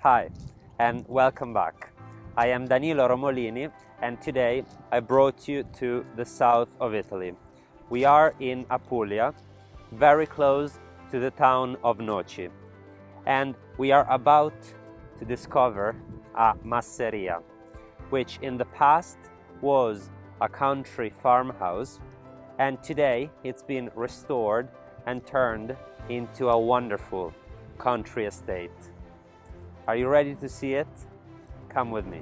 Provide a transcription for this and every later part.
Hi, and welcome back. I am Danilo Romolini, and today I brought you to the south of Italy. We are in Apulia, very close to the town of Noci, and we are about to discover a Masseria, which in the past was a country farmhouse, and today it's been restored and turned into a wonderful country estate. Are you ready to see it? Come with me.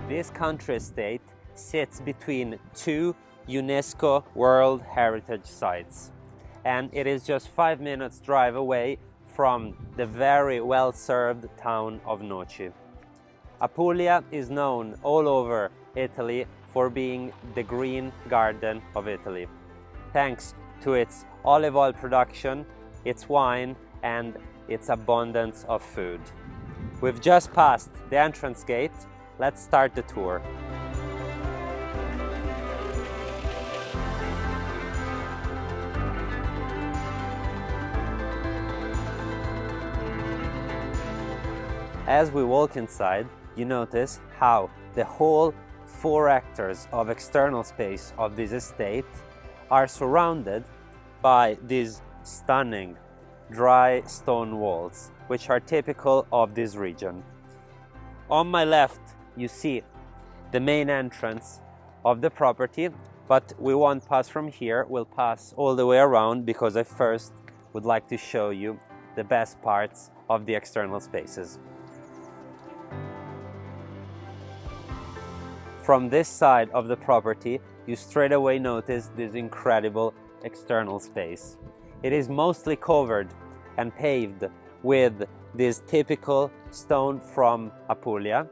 This country estate sits between two UNESCO World Heritage Sites, and it is just 5 minutes drive away from the very well-served town of Noci. Apulia is known all over Italy for being the green garden of Italy, thanks to its olive oil production, its wine, and its abundance of food. We've just passed the entrance gate. Let's start the tour. As we walk inside, you notice how the whole 4 hectares of external space of this estate are surrounded by these stunning dry stone walls, which are typical of this region. On my left, you see the main entrance of the property, but we won't pass from here, we'll pass all the way around because I first would like to show you the best parts of the external spaces. From this side of the property, you straight away notice this incredible external space. It is mostly covered and paved with this typical stone from Apulia,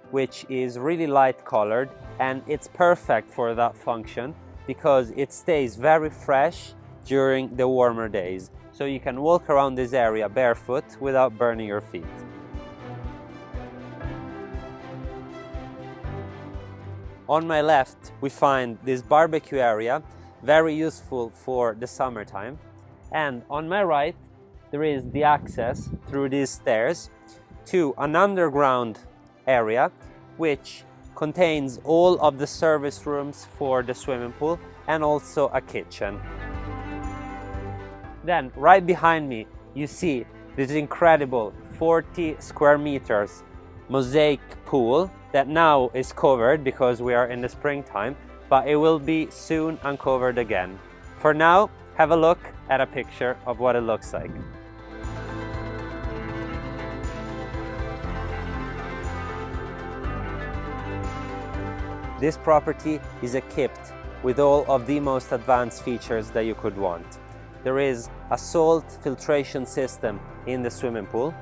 which is really light colored, and it's perfect for that function because it stays very fresh during the warmer days. So you can walk around this area barefoot without burning your feet. On my left, we find this barbecue area, very useful for the summertime. And on my right, there is the access through these stairs to an underground area, which contains all of the service rooms for the swimming pool and also a kitchen. Then, right behind me, you see this incredible 40 square meters mosaic pool that now is covered because we are in the springtime, but it will be soon uncovered again. For now, have a look at a picture of what it looks like. This property is equipped with all of the most advanced features that you could want. There is a salt filtration system in the swimming pool.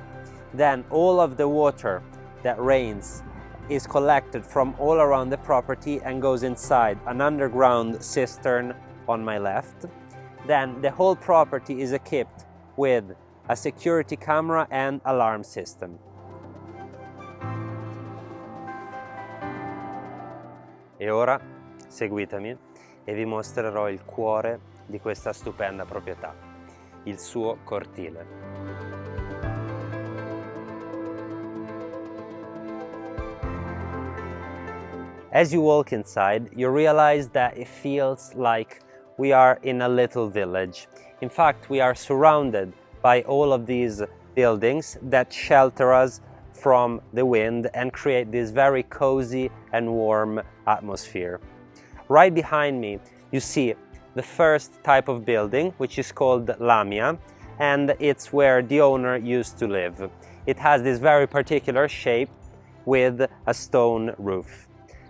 Then all of the water that rains is collected from all around the property and goes inside an underground cistern on my left. Then the whole property is equipped with a security camera and alarm system. E ora seguitemi e vi mostrerò il cuore di questa stupenda proprietà, il suo cortile. As you walk inside, you realize that it feels like we are in a little village. In fact, we are surrounded by all of these buildings that shelter us from the wind and create this very cozy and warm atmosphere. Right behind me, you see the first type of building, which is called Lamia, and it's where the owner used to live. It has this very particular shape with a stone roof.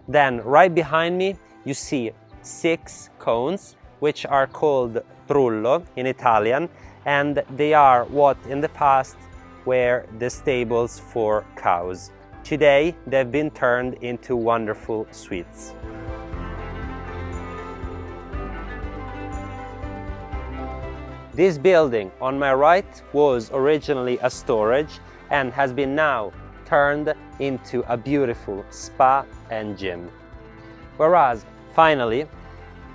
Then, right behind me, you see 6 cones, which are called Trullo in Italian, and they are what in the past were the stables for cows. Today, they've been turned into wonderful suites. This building on my right was originally a storage and has been now turned into a beautiful spa and gym. Whereas, finally,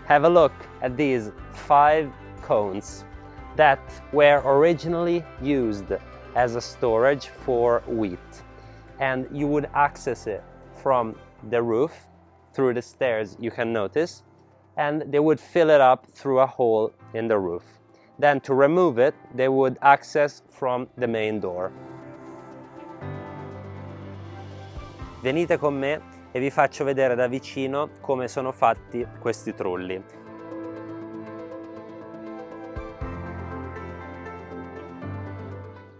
have a look at these 5 cones that were originally used as a storage for wheat, and you would access it from the roof through the stairs, you can notice, and they would fill it up through a hole in the roof. Then to remove it, they would access from the main door. Venite con me e vi faccio vedere da vicino come sono fatti questi trulli.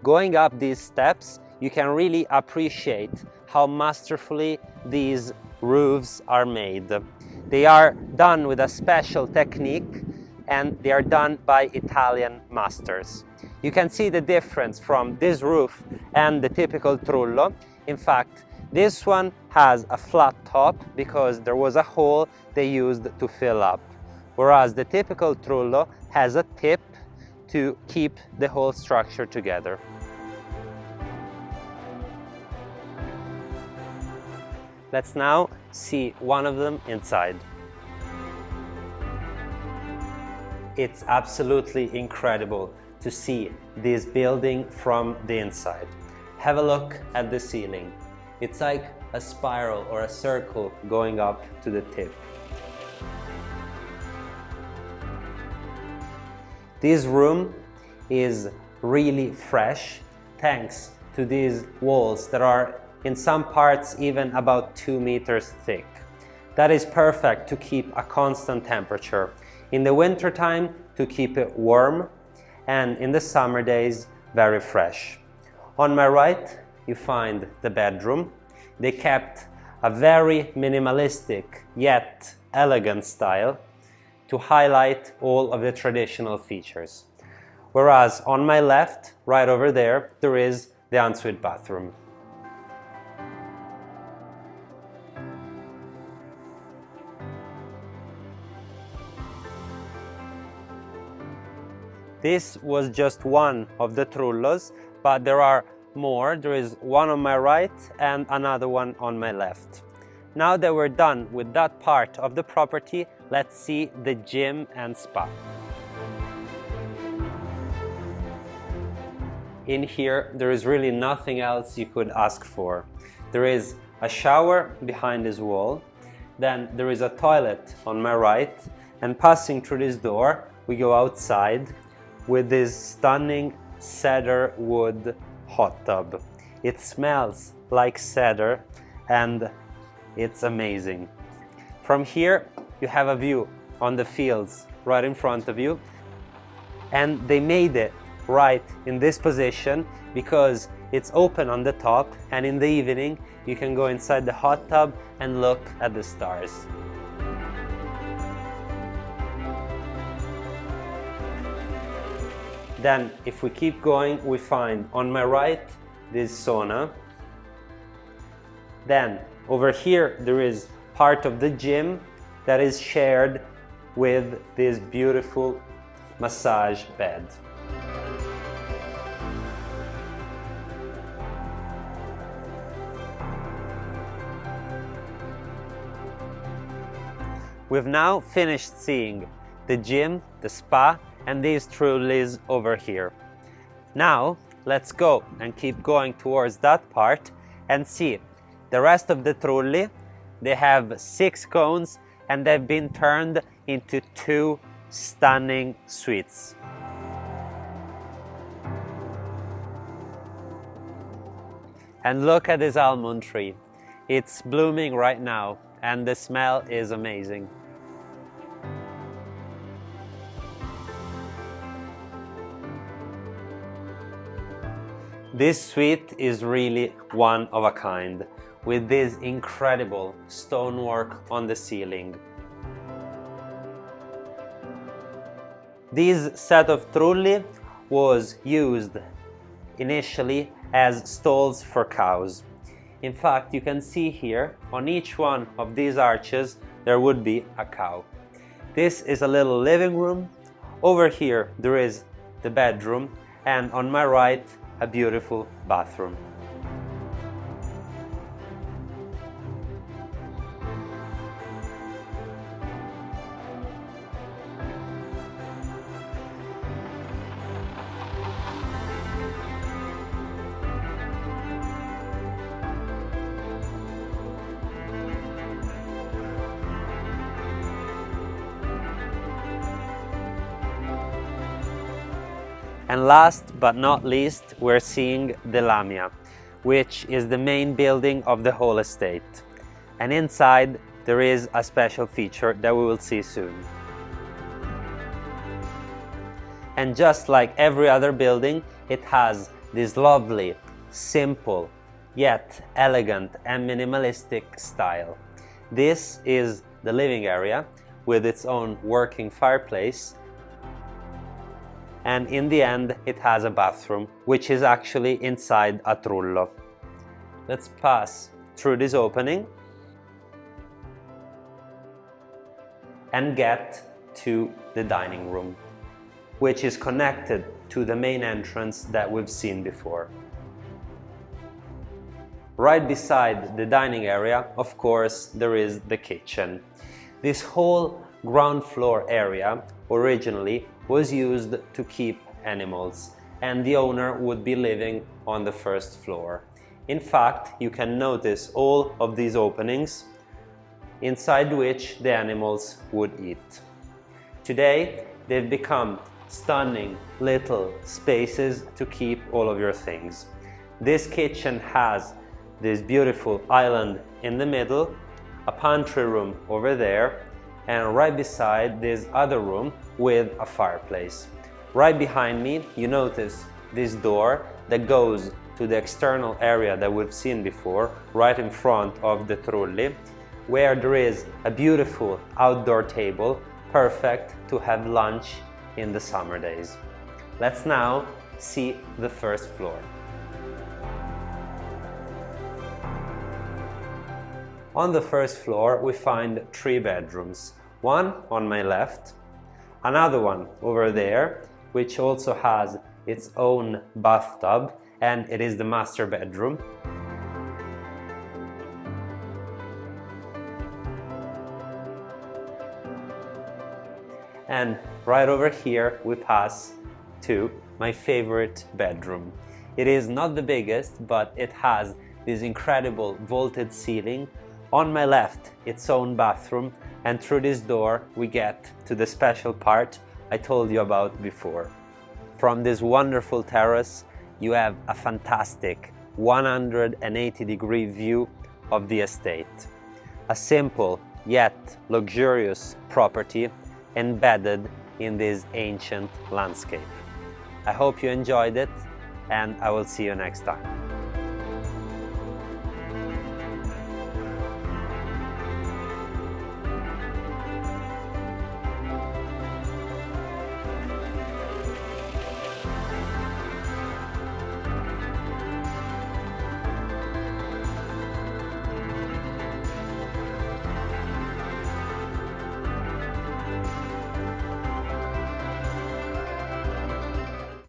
Going up these steps, you can really appreciate how masterfully these roofs are made. They are done with a special technique, and they are done by Italian masters. You can see the difference from this roof and the typical Trullo. In fact, this one has a flat top because there was a hole they used to fill up, whereas the typical Trullo has a tip to keep the whole structure together. Let's now see one of them inside. It's absolutely incredible to see this building from the inside. Have a look at the ceiling. It's like a spiral or a circle going up to the tip. This room is really fresh thanks to these walls that are in some parts even about 2 meters thick. That is perfect to keep a constant temperature. In the winter time, to keep it warm, and in the summer days, very fresh. On my right, you find the bedroom. They kept a very minimalistic yet elegant style to highlight all of the traditional features. Whereas on my left, right over there, there is the ensuite bathroom. This was just one of the Trullos, but there are more. There is one on my right and another one on my left. Now that we're done with that part of the property, let's see the gym and spa. In here, there is really nothing else you could ask for. There is a shower behind this wall, then there is a toilet on my right, and passing through this door, we go outside with this stunning cedar wood hot tub. It smells like cedar and it's amazing. From here you have a view on the fields right in front of you, and they made it right in this position because it's open on the top, and in the evening you can go inside the hot tub and look at the stars. Then, if we keep going, we find on my right this sauna. Then, over here, there is part of the gym that is shared with this beautiful massage bed. We've now finished seeing the gym, the spa, and these trullis over here. Now let's go and keep going towards that part and see the rest of the trulli. They have 6 cones and they've been turned into 2 stunning suites. And look at this almond tree. It's blooming right now and the smell is amazing. This suite is really one of a kind, with this incredible stonework on the ceiling. This set of trulli was used initially as stalls for cows. In fact, you can see here, on each one of these arches, there would be a cow. This is a little living room. Over here, there is the bedroom, and on my right, a beautiful bathroom. And last but not least, we're seeing the Lamia, which is the main building of the whole estate. And inside there is a special feature that we will see soon. And just like every other building, it has this lovely, simple, yet elegant and minimalistic style. This is the living area with its own working fireplace, and in the end it has a bathroom, which is actually inside a Trullo. Let's pass through this opening and get to the dining room, which is connected to the main entrance that we've seen before. Right beside the dining area, of course, there is the kitchen. This whole ground floor area originally was used to keep animals, and the owner would be living on the first floor. In fact, you can notice all of these openings inside which the animals would eat. Today, they've become stunning little spaces to keep all of your things. This kitchen has this beautiful island in the middle, a pantry room over there, and right beside this other room with a fireplace. Right behind me, you notice this door that goes to the external area that we've seen before, right in front of the Trulli, where there is a beautiful outdoor table, perfect to have lunch in the summer days. Let's now see the first floor. On the first floor we find 3 bedrooms, one on my left, another one over there, which also has its own bathtub, and it is the master bedroom. And right over here we pass to my favorite bedroom. It is not the biggest, but it has this incredible vaulted ceiling. On my left, its own bathroom, and through this door we get to the special part I told you about before. From this wonderful terrace, you have a fantastic 180-degree view of the estate. A simple yet luxurious property embedded in this ancient landscape. I hope you enjoyed it, and I will see you next time.